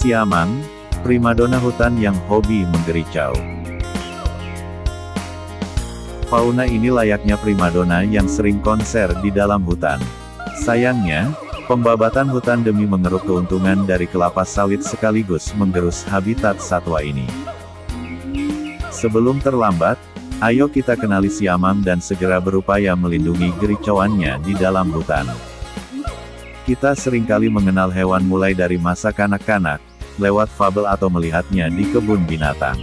Siamang, primadona hutan yang hobi menggericau. Fauna ini layaknya primadona yang sering konser di dalam hutan. Sayangnya, pembabatan hutan demi mengeruk keuntungan dari kelapa sawit sekaligus menggerus habitat satwa ini. Sebelum terlambat, ayo kita kenali siamang dan segera berupaya melindungi gericauannya di dalam hutan. Kita seringkali mengenal hewan mulai dari masa kanak-kanak, lewat fabel atau melihatnya di kebun binatang.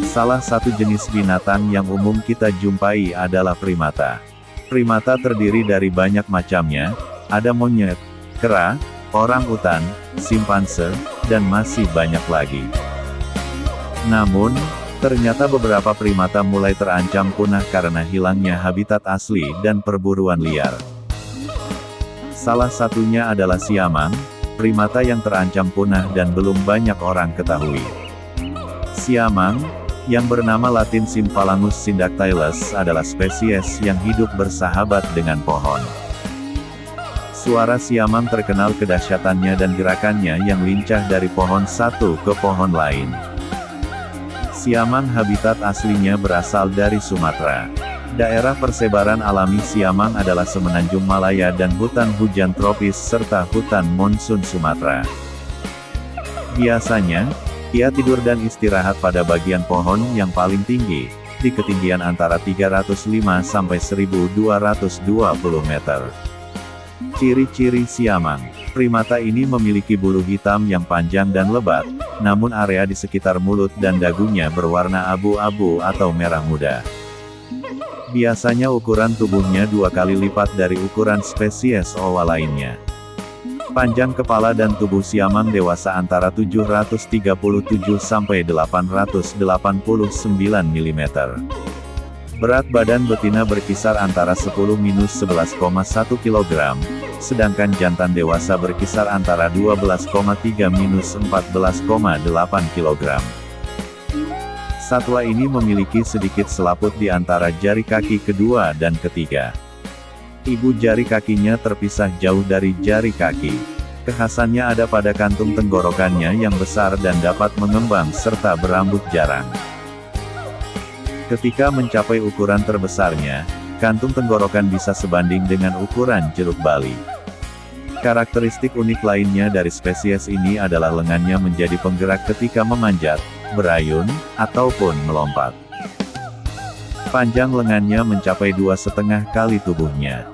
Salah satu jenis binatang yang umum kita jumpai adalah primata. Primata terdiri dari banyak macamnya, ada monyet, kera, orang-utan, simpanse, dan masih banyak lagi. Namun, ternyata beberapa primata mulai terancam punah karena hilangnya habitat asli dan perburuan liar. Salah satunya adalah siamang, primata yang terancam punah dan belum banyak orang ketahui. Siamang, yang bernama Latin Symphalangus syndactylus, adalah spesies yang hidup bersahabat dengan pohon. Suara siamang terkenal kedahsyatannya dan gerakannya yang lincah dari pohon satu ke pohon lain. Siamang habitat aslinya berasal dari Sumatera. Daerah persebaran alami siamang adalah Semenanjung Malaya dan hutan hujan tropis serta hutan monsun Sumatera. Biasanya, ia tidur dan istirahat pada bagian pohon yang paling tinggi, di ketinggian antara 305 sampai 1220 meter. Ciri-ciri siamang. Primata ini memiliki bulu hitam yang panjang dan lebat, namun area di sekitar mulut dan dagunya berwarna abu-abu atau merah muda. Biasanya ukuran tubuhnya 2 kali lipat dari ukuran spesies owa lainnya. Panjang kepala dan tubuh siamang dewasa antara 737 sampai 889 mm. Berat badan betina berkisar antara 10–11,1 kg, sedangkan jantan dewasa berkisar antara 12,3–14,8 kg. Satwa ini memiliki sedikit selaput di antara jari kaki kedua dan ketiga. Ibu jari kakinya terpisah jauh dari jari kaki. Kekhasannya ada pada kantung tenggorokannya yang besar dan dapat mengembang serta berambut jarang. Ketika mencapai ukuran terbesarnya, kantung tenggorokan bisa sebanding dengan ukuran jeruk bali. Karakteristik unik lainnya dari spesies ini adalah lengannya menjadi penggerak ketika memanjat, berayun, ataupun melompat. Panjang lengannya mencapai 2,5 kali tubuhnya.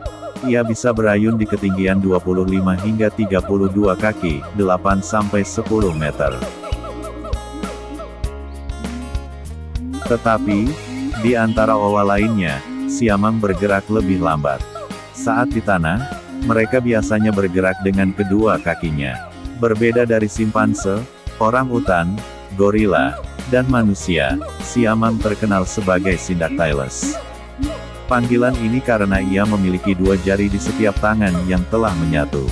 Ia bisa berayun di ketinggian 25 hingga 32 kaki, 8–10 meter. Tetapi, di antara owa lainnya, siamang bergerak lebih lambat. Saat di tanah, mereka biasanya bergerak dengan kedua kakinya. Berbeda dari simpanse, orang-utan, gorila, dan manusia, siamang terkenal sebagai syndactylus. Panggilan ini karena ia memiliki 2 jari di setiap tangan yang telah menyatu.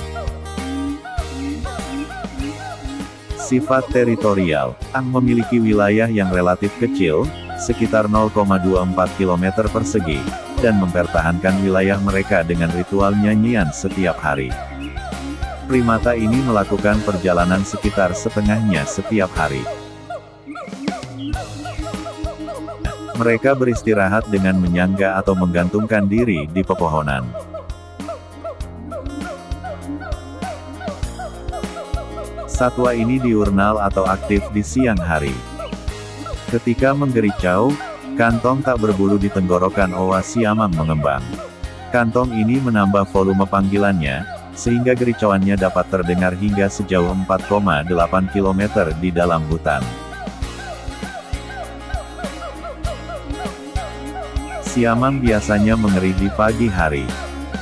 Sifat teritorial. Ang memiliki wilayah yang relatif kecil, sekitar 0,24 km persegi, dan mempertahankan wilayah mereka dengan ritual nyanyian setiap hari. Primata ini melakukan perjalanan sekitar setengahnya setiap hari. Mereka beristirahat dengan menyangga atau menggantungkan diri di pepohonan. Satwa ini diurnal atau aktif di siang hari. Ketika menggericau, kantong tak berbulu di tenggorokan owa siamang mengembang. Kantong ini menambah volume panggilannya, sehingga gericauannya dapat terdengar hingga sejauh 4,8 km di dalam hutan. Siamang biasanya mengerih di pagi hari.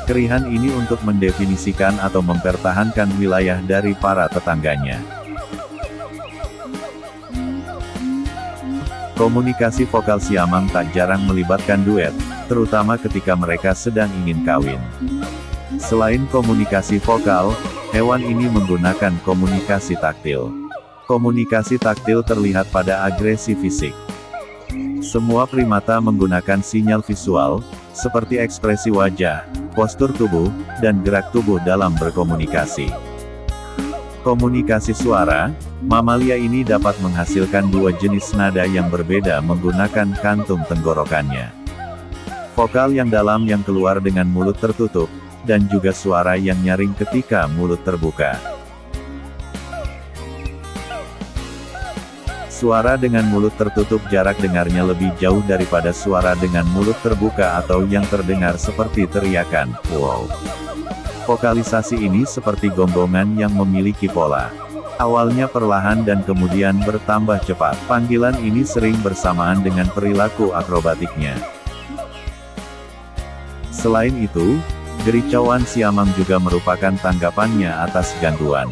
Kerihan ini untuk mendefinisikan atau mempertahankan wilayah dari para tetangganya. Komunikasi vokal siamang tak jarang melibatkan duet, terutama ketika mereka sedang ingin kawin. Selain komunikasi vokal, hewan ini menggunakan komunikasi taktil. Komunikasi taktil terlihat pada agresi fisik. Semua primata menggunakan sinyal visual, seperti ekspresi wajah, postur tubuh, dan gerak tubuh dalam berkomunikasi. Komunikasi suara, mamalia ini dapat menghasilkan dua jenis nada yang berbeda menggunakan kantung tenggorokannya. Vokal yang dalam yang keluar dengan mulut tertutup, dan juga suara yang nyaring ketika mulut terbuka. Suara dengan mulut tertutup jarak dengarnya lebih jauh daripada suara dengan mulut terbuka atau yang terdengar seperti teriakan, wow. Vokalisasi ini seperti gonggongan yang memiliki pola. Awalnya perlahan dan kemudian bertambah cepat. Panggilan ini sering bersamaan dengan perilaku akrobatiknya. Selain itu, gericauan siamang juga merupakan tanggapannya atas gangguan.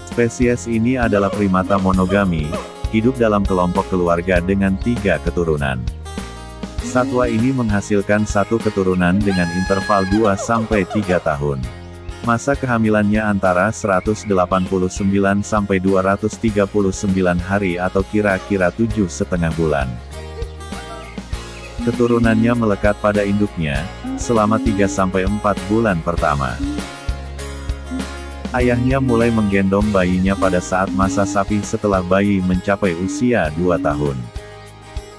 Spesies ini adalah primata monogami, hidup dalam kelompok keluarga dengan 3 keturunan. Satwa ini menghasilkan satu keturunan dengan interval 2-3 tahun. Masa kehamilannya antara 189 sampai 239 hari atau kira-kira 7,5 bulan. Keturunannya melekat pada induknya, selama 3-4 bulan pertama. Ayahnya mulai menggendong bayinya pada saat masa sapi setelah bayi mencapai usia 2 tahun.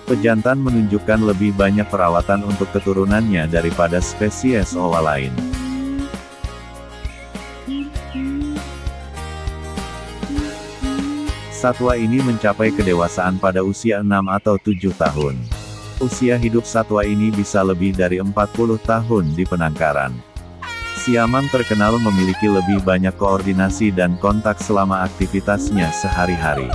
Pejantan menunjukkan lebih banyak perawatan untuk keturunannya daripada spesies owa lain. Satwa ini mencapai kedewasaan pada usia 6 atau 7 tahun. Usia hidup satwa ini bisa lebih dari 40 tahun di penangkaran. Siamang terkenal memiliki lebih banyak koordinasi dan kontak selama aktivitasnya sehari-hari.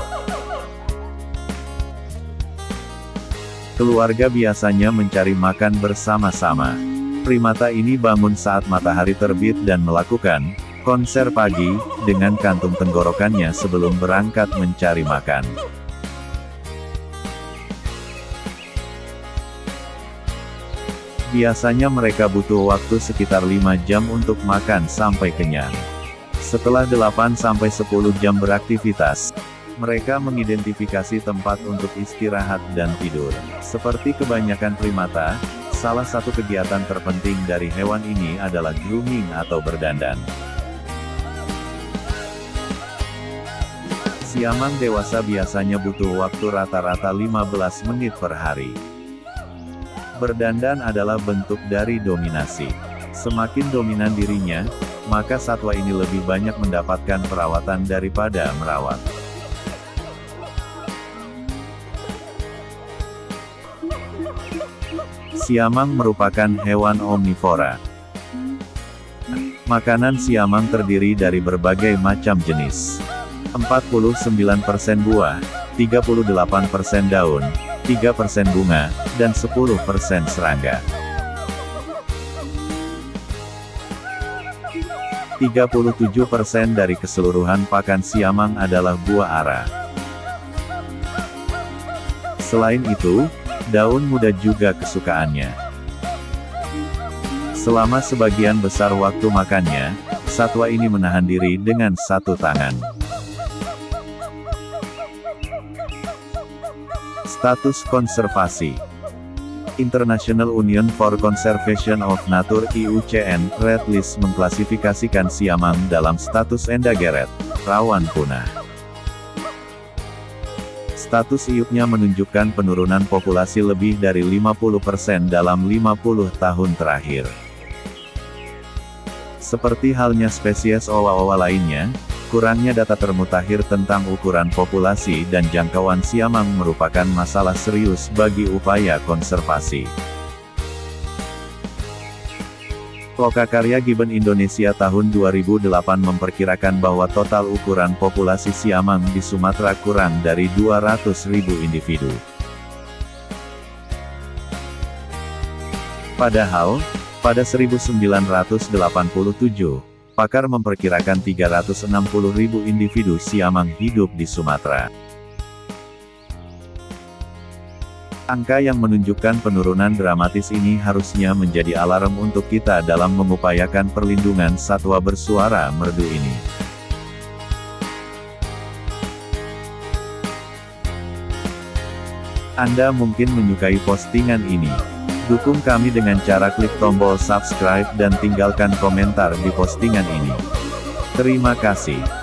Keluarga biasanya mencari makan bersama-sama. Primata ini bangun saat matahari terbit dan melakukan konser pagi dengan kantung tenggorokannya sebelum berangkat mencari makan. Biasanya mereka butuh waktu sekitar 5 jam untuk makan sampai kenyang. Setelah 8-10 jam beraktivitas, mereka mengidentifikasi tempat untuk istirahat dan tidur. Seperti kebanyakan primata, salah satu kegiatan terpenting dari hewan ini adalah grooming atau berdandan. Siamang dewasa biasanya butuh waktu rata-rata 15 menit per hari. Berdandan adalah bentuk dari dominasi. Semakin dominan dirinya, maka satwa ini lebih banyak mendapatkan perawatan daripada merawat. Siamang merupakan hewan omnivora. Makanan siamang terdiri dari berbagai macam jenis. 49% buah, 38% daun, 3% bunga, dan 10% serangga. 37% dari keseluruhan pakan siamang adalah buah ara. Selain itu, daun muda juga kesukaannya. Selama sebagian besar waktu makannya, satwa ini menahan diri dengan satu tangan. Status konservasi. International Union for Conservation of Nature (IUCN) Red List mengklasifikasikan siamang dalam status endangered, rawan punah. Status IUCN-nya menunjukkan penurunan populasi lebih dari 50% dalam 50 tahun terakhir. Seperti halnya spesies owa-owa lainnya, kurangnya data termutakhir tentang ukuran populasi dan jangkauan siamang merupakan masalah serius bagi upaya konservasi. Lokakarya Gibbon Indonesia tahun 2008 memperkirakan bahwa total ukuran populasi siamang di Sumatera kurang dari 200.000 individu. Padahal, pada 1987, pakar memperkirakan 360.000 individu siamang hidup di Sumatera. Angka yang menunjukkan penurunan dramatis ini harusnya menjadi alarm untuk kita dalam mengupayakan perlindungan satwa bersuara merdu ini. Anda mungkin menyukai postingan ini. Dukung kami dengan cara klik tombol subscribe dan tinggalkan komentar di postingan ini. Terima kasih.